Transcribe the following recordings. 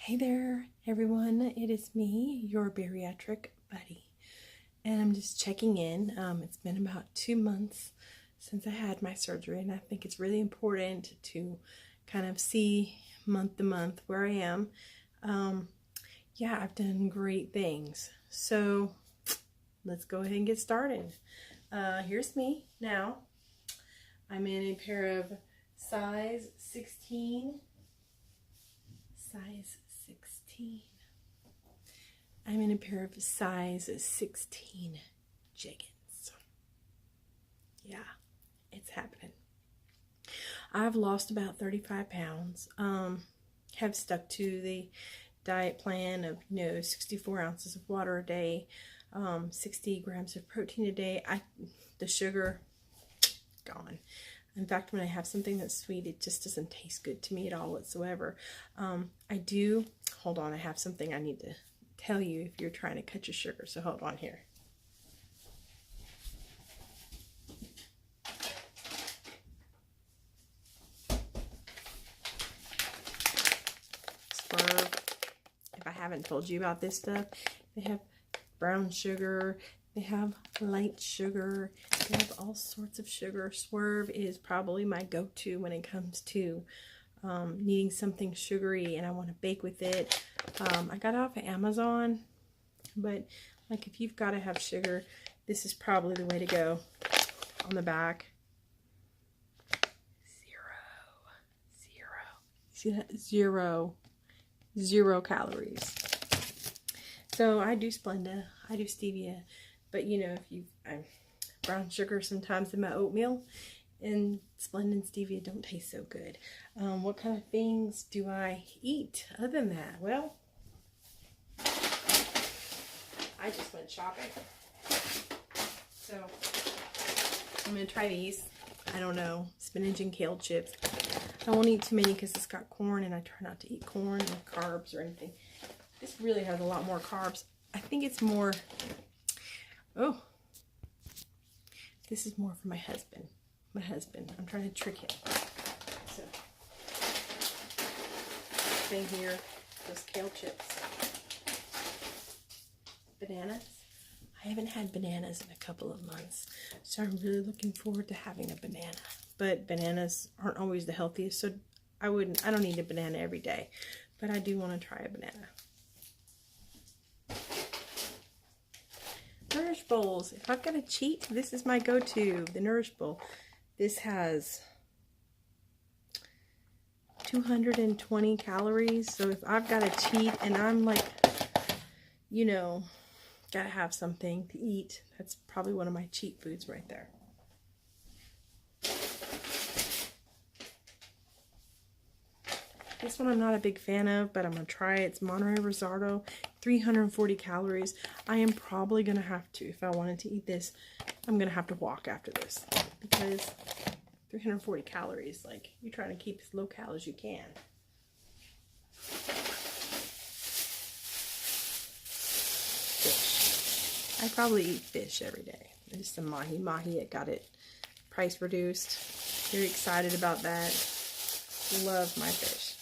Hey there, everyone. It is me, your bariatric buddy, and I'm just checking in. It's been about 2 months since I had my surgery, and I think it's really important to kind of see month to month where I am. Yeah, I've done great things. So let's go ahead and get started. Here's me now. I'm in a pair of size 16. I'm in a pair of size 16 jeggings. Yeah, it's happening. I've lost about 35 pounds. Have stuck to the diet plan of 64 ounces of water a day, 60 grams of protein a day. The sugar gone. In fact, when I have something that's sweet, it just doesn't taste good to me at all whatsoever. Hold on, I have something I need to tell you if you're trying to cut your sugar, so hold on here. Swerve, if I haven't told you about this stuff, they have brown sugar, they have light sugar, they have all sorts of sugar. Swerve is probably my go-to when it comes to needing something sugary and I want to bake with it. I got it off of Amazon, but like if you've got to have sugar, this is probably the way to go. On the back, see that? Zero calories. So I do Splenda, I do stevia, but brown sugar sometimes in my oatmeal, and Splenda and stevia don't taste so good. What kind of things do I eat other than that? Well, I just went shopping. So I'm going to try these. I don't know, spinach and kale chips. I won't eat too many because it's got corn, and I try not to eat corn or carbs or anything. This really has a lot more carbs. I think it's more, this is more for my husband. I'm trying to trick him. So, thing here, those kale chips. Bananas. I haven't had bananas in a couple of months, so I'm really looking forward to having a banana. But bananas aren't always the healthiest, so I don't eat a banana every day, but I do want to try a banana. Nourish bowls. If I've got to cheat, this is my go-to, the Nourish bowl. This has 220 calories, so if I've got to cheat and I'm like, gotta have something to eat, that's probably one of my cheat foods right there. This one I'm not a big fan of, but I'm going to try it. It's Monterey Risotto, 340 calories. I am probably going to have to, if I wanted to eat this, I'm going to have to walk after this. Because 340 calories, like, you're trying to keep as low cal as you can. Fish. I probably eat fish every day. There's some mahi-mahi. I got it price reduced. Very excited about that. Love my fish.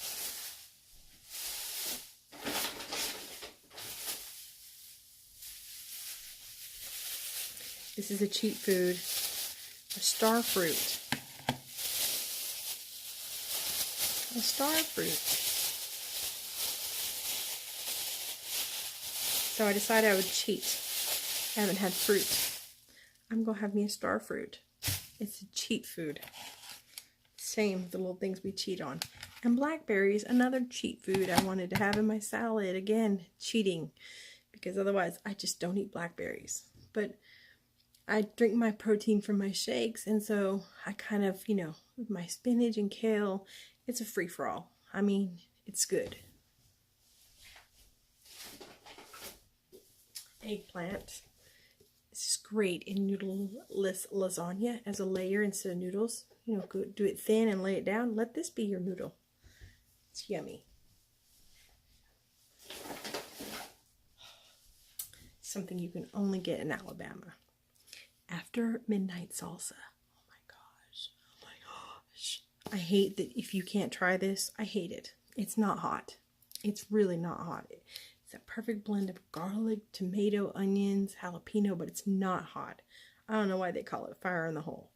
This is a cheat food, a star fruit. A star fruit. So I decided I would cheat. I haven't had fruit. I'm going to have me a star fruit. It's a cheat food. Same with the little things we cheat on. And blackberries, another cheat food I wanted to have in my salad. Again, cheating. Because otherwise I just don't eat blackberries. But I drink my protein from my shakes, and so I kind of, with my spinach and kale, it's a free-for-all. I mean, it's good. Eggplant. This is great in noodle-less lasagna as a layer instead of noodles. Go do it thin and lay it down. Let this be your noodle. It's yummy. Something you can only get in Alabama. After midnight salsa. Oh my gosh. I hate that if you can't try this. I hate it. It's not hot. It's really not hot. It's a perfect blend of garlic, tomato, onions, jalapeno, but it's not hot. I don't know why they call it fire in the hole.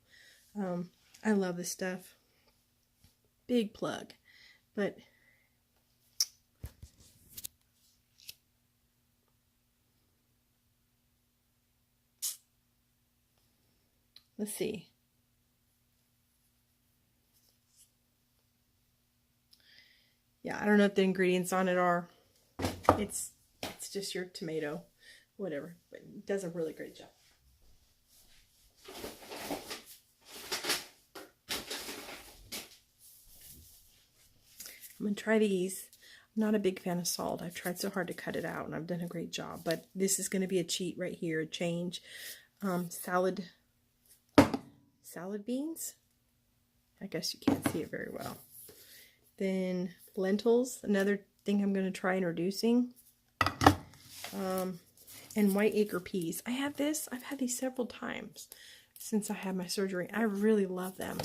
I love this stuff. Big plug. But let's see. Yeah, I don't know what the ingredients on it are. It's just your tomato, whatever. But it does a really great job. I'm going to try these. I'm not a big fan of salt. I've tried so hard to cut it out, and I've done a great job. But this is going to be a cheat right here, a change. Salad beans. I guess you can't see it very well. Then lentils, another thing I'm going to try introducing. And white acre peas. I have this. I've had these several times since I had my surgery. I really love them.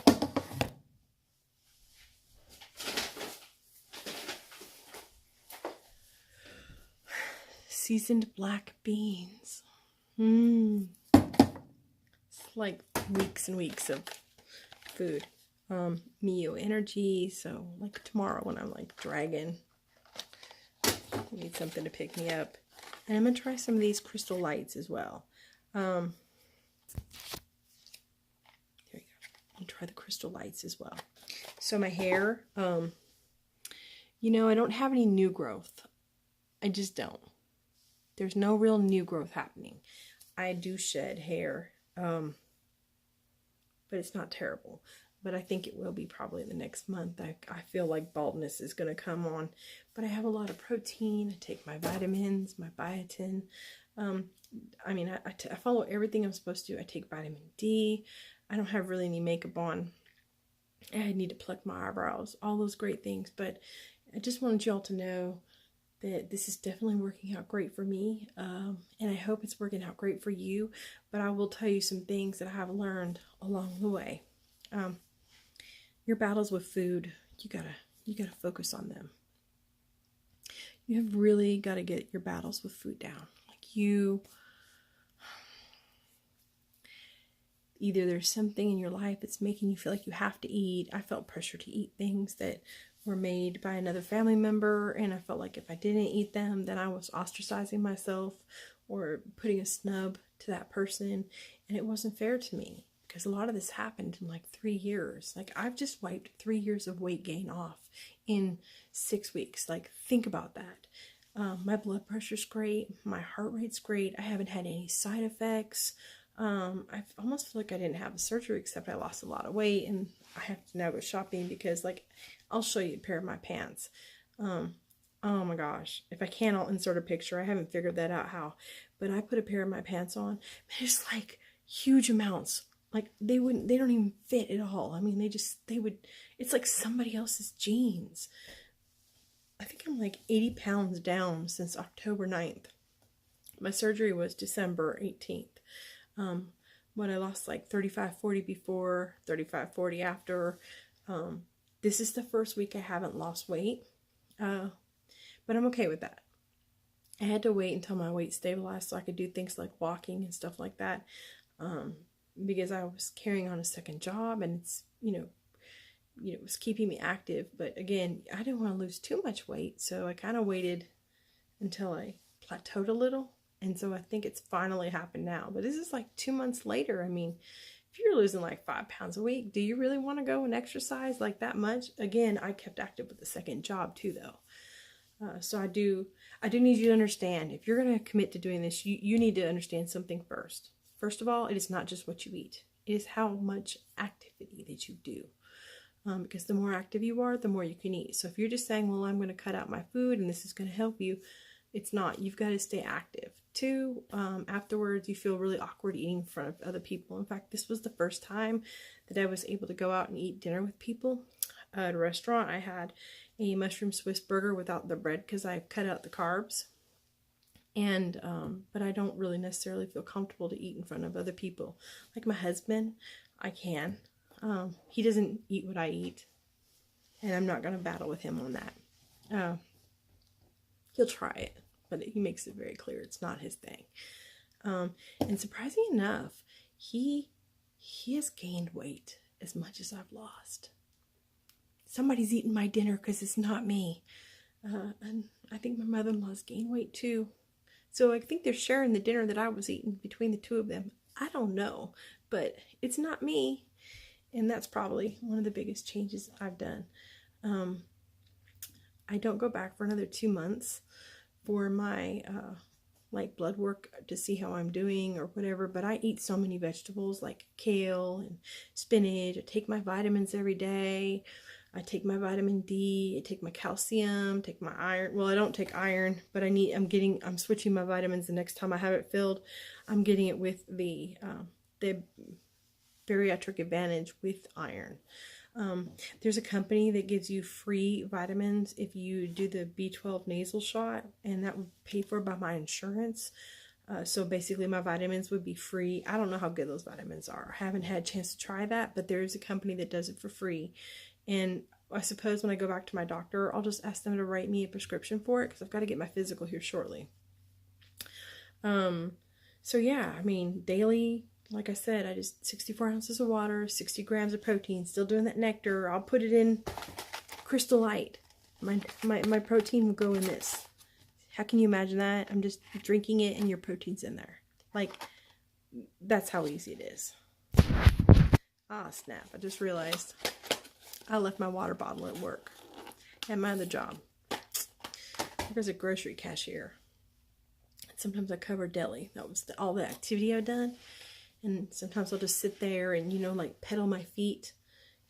Seasoned black beans. It's like weeks and weeks of food. Mio energy. So like tomorrow when I'm like dragging, I need something to pick me up. And I'm going to try some of these crystal lights as well. There you go. I'll try the crystal lights as well. So my hair, you know, I don't have any new growth. I just don't. There's no real new growth happening. I do shed hair, but it's not terrible. But I think it will be probably in the next month. I feel like baldness is going to come on. But I have a lot of protein. I take my vitamins, my biotin. I mean, I follow everything I'm supposed to. I take vitamin D. I don't have really any makeup on. I need to pluck my eyebrows. All those great things. But I just wanted y'all to know that this is definitely working out great for me. And I hope it's working out great for you. But I will tell you some things that I have learned along the way. Your battles with food, you gotta focus on them. You have really got to get your battles with food down. Like either there's something in your life that's making you feel like you have to eat. I felt pressure to eat things that were made by another family member, and I felt like if I didn't eat them, then I was ostracizing myself or putting a snub to that person, and it wasn't fair to me. Because a lot of this happened in like 3 years. Like I've just wiped 3 years of weight gain off in 6 weeks. Like think about that. My blood pressure's great. My heart rate's great. I haven't had any side effects. I almost feel like I didn't have a surgery except I lost a lot of weight. And I have to now go shopping because like I'll show you a pair of my pants. Oh my gosh. If I can, I'll insert a picture. I haven't figured that out how. But I put a pair of my pants on. It's like huge amounts. Like they don't even fit at all. I mean, it's like somebody else's jeans. I think I'm like 80 pounds down since October 9th. My surgery was December 18th. But I lost like 35, 40 before, 35, 40 after. This is the first week I haven't lost weight. But I'm okay with that. I had to wait until my weight stabilized so I could do things like walking and stuff like that. Because I was carrying on a second job and it's, it was keeping me active. But again, I didn't want to lose too much weight. So I kind of waited until I plateaued a little. And so I think it's finally happened now. But this is like 2 months later. I mean, if you're losing like 5 pounds a week, do you really want to go and exercise like that much? Again, I kept active with the second job too, though. So I do need you to understand, if you're going to commit to doing this, you need to understand something first. First of all, it is not just what you eat. It is how much activity that you do. Because the more active you are, the more you can eat. So if you're just saying, well, I'm going to cut out my food and this is going to help you, it's not. You've got to stay active. 2, afterwards, you feel really awkward eating in front of other people. In fact, this was the first time that I was able to go out and eat dinner with people. At a restaurant, I had a mushroom Swiss burger without the bread because I cut out the carbs. And, but I don't really necessarily feel comfortable to eat in front of other people. Like my husband, I can. He doesn't eat what I eat. And I'm not going to battle with him on that. He'll try it, but he makes it very clear it's not his thing. And surprisingly enough, he has gained weight as much as I've lost. Somebody's eating my dinner because it's not me. And I think my mother-in-law's gained weight too. So I think they're sharing the dinner that I was eating between the two of them. I don't know, but it's not me. And that's probably one of the biggest changes I've done. I don't go back for another 2 months for my like blood work to see how I'm doing or whatever, but I eat so many vegetables like kale and spinach. I take my vitamins every day. I take my vitamin D, I take my calcium, take my iron. Well, I don't take iron, but I'm switching my vitamins the next time I have it filled. I'm getting it with the Bariatric Advantage with iron. There's a company that gives you free vitamins if you do the B12 nasal shot, and that would be paid for by my insurance. So basically my vitamins would be free. I don't know how good those vitamins are. I haven't had a chance to try that, but there's a company that does it for free. And I suppose when I go back to my doctor, I'll just ask them to write me a prescription for it because I've got to get my physical here shortly. So yeah, I mean, daily, like I said, I just 64 ounces of water, 60 grams of protein, still doing that nectar. I'll put it in Crystal Light. My protein will go in this. How can you imagine that? I'm just drinking it and your protein's in there. Like, that's how easy it is. Ah, snap. I just realized I left my water bottle at work at my other job. There's a grocery cashier. Sometimes I cover deli. That was all the activity I've done. And sometimes I'll just sit there and, you know, like pedal my feet.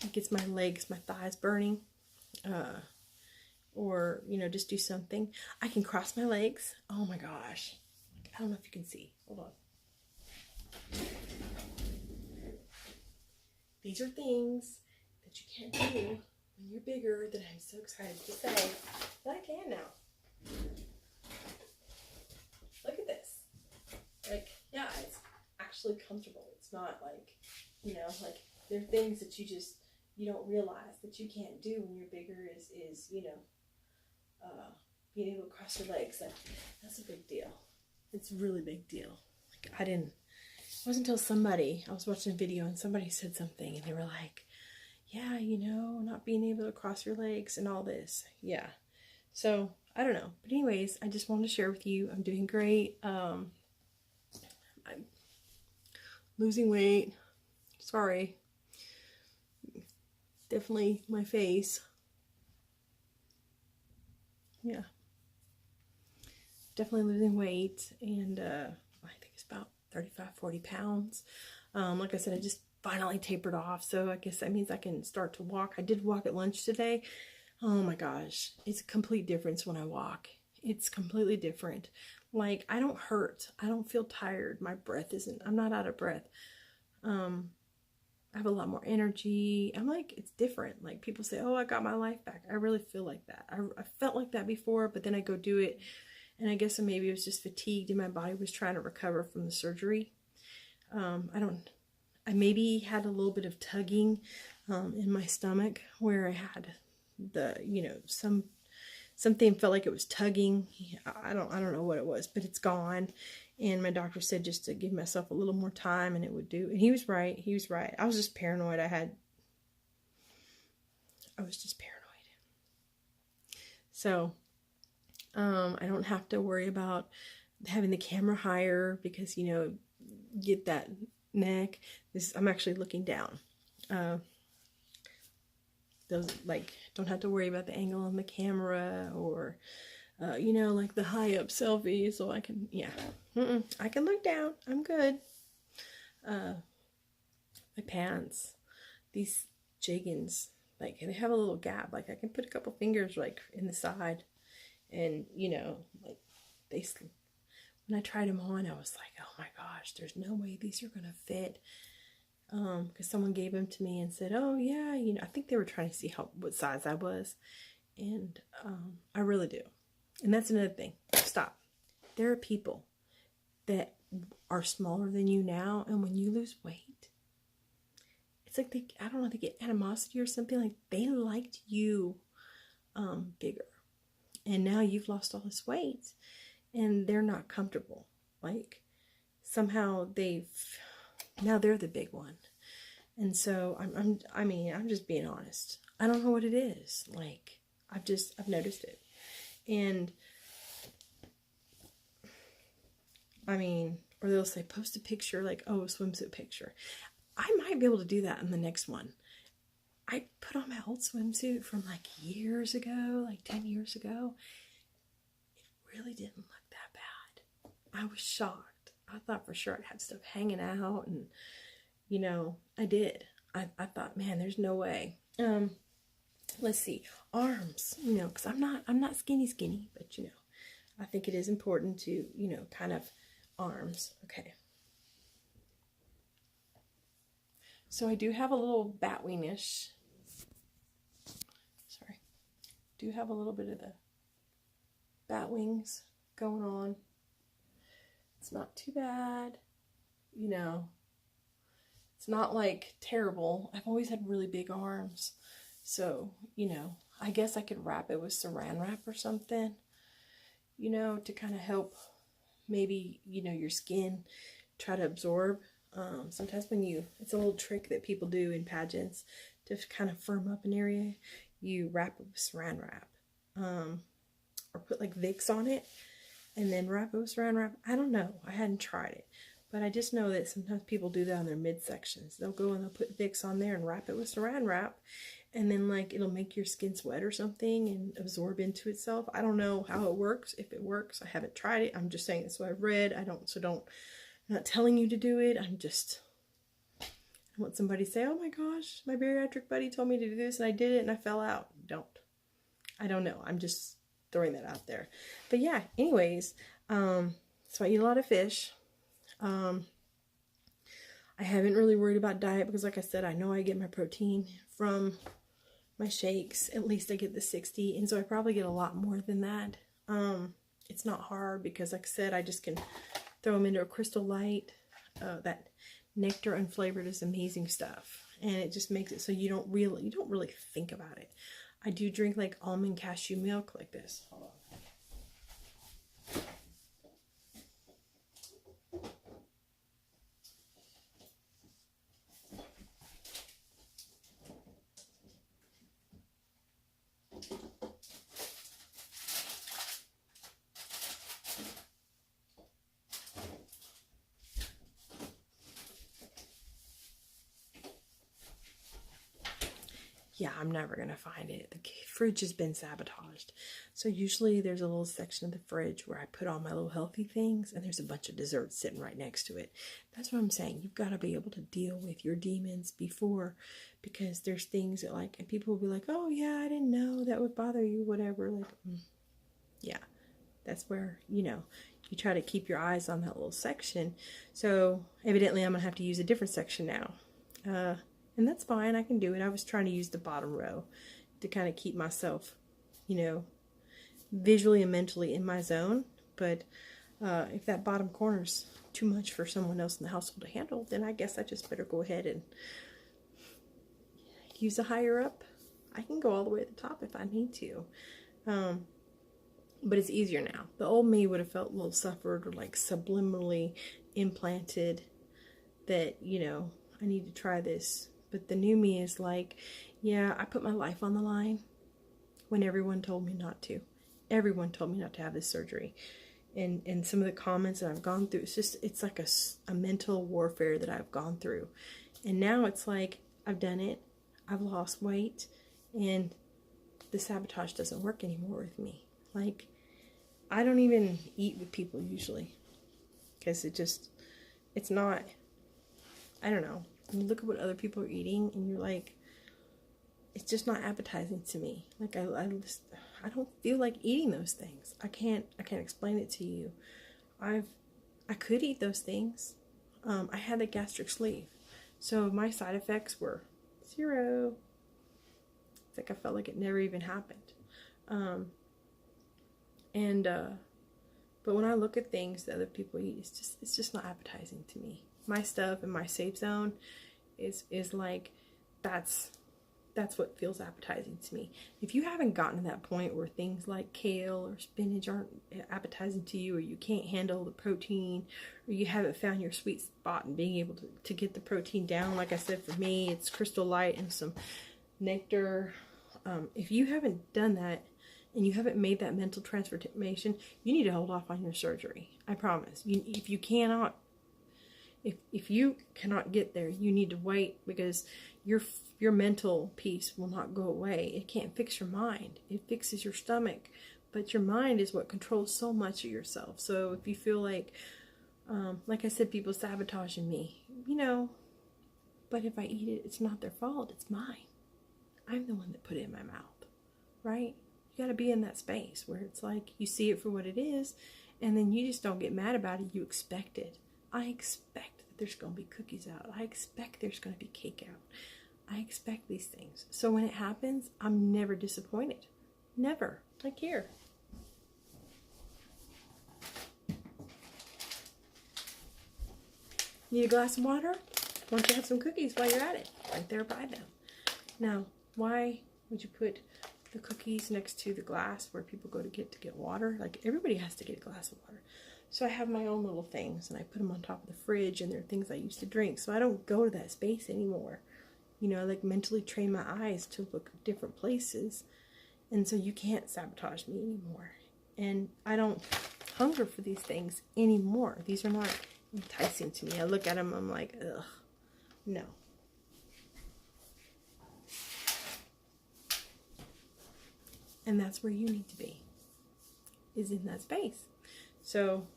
It gets my legs, my thighs burning. Or, you know, just do something. I can cross my legs. Oh my gosh. I don't know if you can see. Hold on. These are things that you can't do when you're bigger that I'm so excited to say that I can now. Look at this. Like, yeah, it's actually comfortable. It's not like, you know, like there are things that you don't realize that you can't do when you're bigger is you know, being able to cross your legs. That's a big deal. It's a really big deal. Like it wasn't until I was watching a video and somebody said something and they were like, yeah, you know, not being able to cross your legs and all this. Yeah. So, I don't know. But anyways, I just wanted to share with you. I'm doing great. I'm losing weight. Sorry. Definitely my face. Yeah. Definitely losing weight. And I think it's about 35-40 pounds. Like I said, I just finally tapered off, so I guess that means I can start to walk. I did walk at lunch today. Oh my gosh, it's a complete difference when I walk. It's completely different. Like, I don't hurt. I don't feel tired. My breath I'm not out of breath. I have a lot more energy. I'm like, it's different. Like, people say, oh, I got my life back. I really feel like that. I felt like that before, but then I go do it, and I guess maybe I was just fatigued and my body was trying to recover from the surgery. I maybe had a little bit of tugging in my stomach where I had you know, something felt like it was tugging. I don't know what it was, but it's gone. And my doctor said just to give myself a little more time and it would do. And he was right. He was right. I was just paranoid. I was just paranoid. So, I don't have to worry about having the camera higher because, you know, get that neck. I'm actually looking down. Don't have to worry about the angle on the camera or, you know, like the high up selfie. So I can, yeah, I can look down. I'm good. My pants, these jeggings, like they have a little gap. Like I can put a couple fingers like in the side, and you know, like when I tried them on, I was like, oh my gosh, there's no way these are gonna fit. Because someone gave them to me and said, oh yeah, you know, I think they were trying to see what size I was, and I really do. And that's another thing. Stop. There are people that are smaller than you now, and when you lose weight, it's like I don't know, they get animosity or something. Like they liked you bigger, and now you've lost all this weight and they're not comfortable. Like somehow now they're the big one. And so I'm just being honest. I don't know what it is. Like I've noticed it. And I mean, or they'll say post a picture, like, oh, a swimsuit picture. I might be able to do that in the next one. I put on my old swimsuit from like years ago, like 10 years ago. It really didn't look that bad. I was shocked. I thought for sure I'd have stuff hanging out, and you know, I did. I thought, man, there's no way. Let's see, arms, you know, because I'm not skinny, but you know, I think it is important to, you know, kind of arms. Okay. So I do have a little bat wingish. Sorry. Do have a little bit of the bat wings going on. It's not too bad. You know, it's not like terrible. I've always had really big arms. So, you know, I guess I could wrap it with saran wrap or something, you know, to kind of help maybe, you know, your skin try to absorb. Sometimes it's a little trick that people do in pageants to kind of firm up an area. You wrap it with saran wrap, or put like Vicks on it and then wrap it with saran wrap. I don't know. I hadn't tried it, but I just know that sometimes people do that on their midsections. They'll go and they'll put Vicks on there and wrap it with saran wrap, and then like it'll make your skin sweat or something and absorb into itself. I don't know how it works. If it works, I haven't tried it. I'm just saying that's what I've read. I'm not telling you to do it. I want somebody to say, oh my gosh, my bariatric buddy told me to do this and I did it and I fell out. I don't know. I'm just throwing that out there. But yeah, anyways, so I eat a lot of fish. I haven't really worried about diet because like I said, I know I get my protein from my shakes. At least I get the 60, and so I probably get a lot more than that. It's not hard because like I said, I just can throw them into a Crystal Light. That nectar unflavored is amazing stuff, and it just makes it so you don't really think about it. I do drink like almond cashew milk like this. Hold on. Yeah, I'm never going to find it. The fridge has been sabotaged. So usually there's a little section of the fridge where I put all my little healthy things, and there's a bunch of desserts sitting right next to it. That's what I'm saying. You've got to be able to deal with your demons before, because there's things that like, and people will be like, oh yeah, I didn't know that would bother you, whatever. Like, yeah, that's where, you know, you try to keep your eyes on that little section. So evidently I'm going to have to use a different section now. And that's fine, I can do it. I was trying to use the bottom row to kind of keep myself, you know, visually and mentally in my zone. But if that bottom corner's too much for someone else in the household to handle, then I guess I just better go ahead and use a higher up. I can go all the way to the top if I need to. But it's easier now. The old me would have felt a little suffered or like subliminally implanted that, you know, I need to try this. But the new me is like, yeah, I put my life on the line when everyone told me not to. Everyone told me not to have this surgery. And some of the comments that I've gone through, it's like a mental warfare that I've gone through. And now it's like, I've done it. I've lost weight. And the sabotage doesn't work anymore with me. Like, I don't even eat with people usually. Because it's not, I don't know. You look at what other people are eating and you're like, it's just not appetizing to me. Like I don't feel like eating those things. I can't explain it to you. I could eat those things. I had the gastric sleeve. So my side effects were 0. It's like I felt like it never even happened. But when I look at things that other people eat, it's just not appetizing to me. My stuff in my safe zone is like, that's that's what feels appetizing to me. If you haven't gotten to that point where things like kale or spinach aren't appetizing to you, or you can't handle the protein, or you haven't found your sweet spot in being able to get the protein down, like I said, for me, it's Crystal Light and some nectar. If you haven't done that, and you haven't made that mental transformation, you need to hold off on your surgery. I promise. If you cannot get there, you need to wait, because your mental piece will not go away. It can't fix your mind. It fixes your stomach, but your mind is what controls so much of yourself. So if you feel like I said, people sabotaging me, but if I eat it, it's not their fault. It's mine. I'm the one that put it in my mouth, right? You got to be in that space where it's like you see it for what it is, and then you just don't get mad about it. You expect it. I expect that there's going to be cookies out. I expect there's going to be cake out. I expect these things. So when it happens, I'm never disappointed. Never. Like here. Need a glass of water? Why don't you have some cookies while you're at it? Right there by them. Now, why would you put the cookies next to the glass where people go to get water? Like, everybody has to get a glass of water. So I have my own little things, and I put them on top of the fridge, and they're things I used to drink. So I don't go to that space anymore. I like mentally train my eyes to look at different places. And so you can't sabotage me anymore. And I don't hunger for these things anymore. These are not enticing to me. I look at them, I'm like, ugh, no. And that's where you need to be, is in that space. So,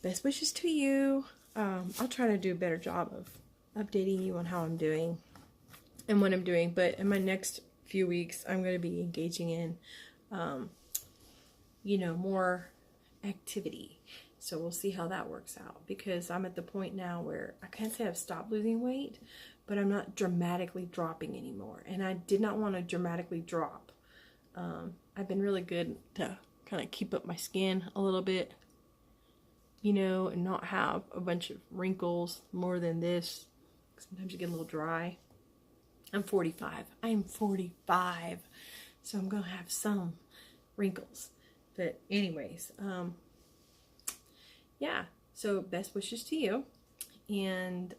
best wishes to you. I'll try to do a better job of updating you on how I'm doing and what I'm doing. But in my next few weeks, I'm going to be engaging in, more activity. So we'll see how that works out, because I'm at the point now where I can't say I've stopped losing weight, but I'm not dramatically dropping anymore. And I did not want to dramatically drop. I've been really good to kind of keep up my skin a little bit, and not have a bunch of wrinkles more than this. Sometimes you get a little dry. I'm 45. I am 45. So I'm going to have some wrinkles. But anyways, yeah. So best wishes to you. And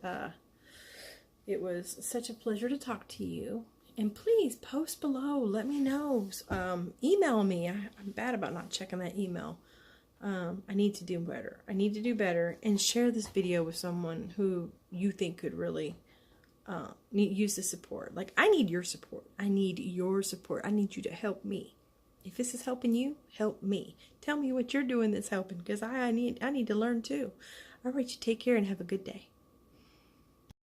it was such a pleasure to talk to you. And please post below. Let me know. Email me. I'm bad about not checking that email. I need to do better. I need to do better, and share this video with someone who you think could really use the support. Like, I need your support. I need your support. I need you to help me. If this is helping you, help me. Tell me what you're doing that's helping, because I need to learn too. All right, you take care and have a good day.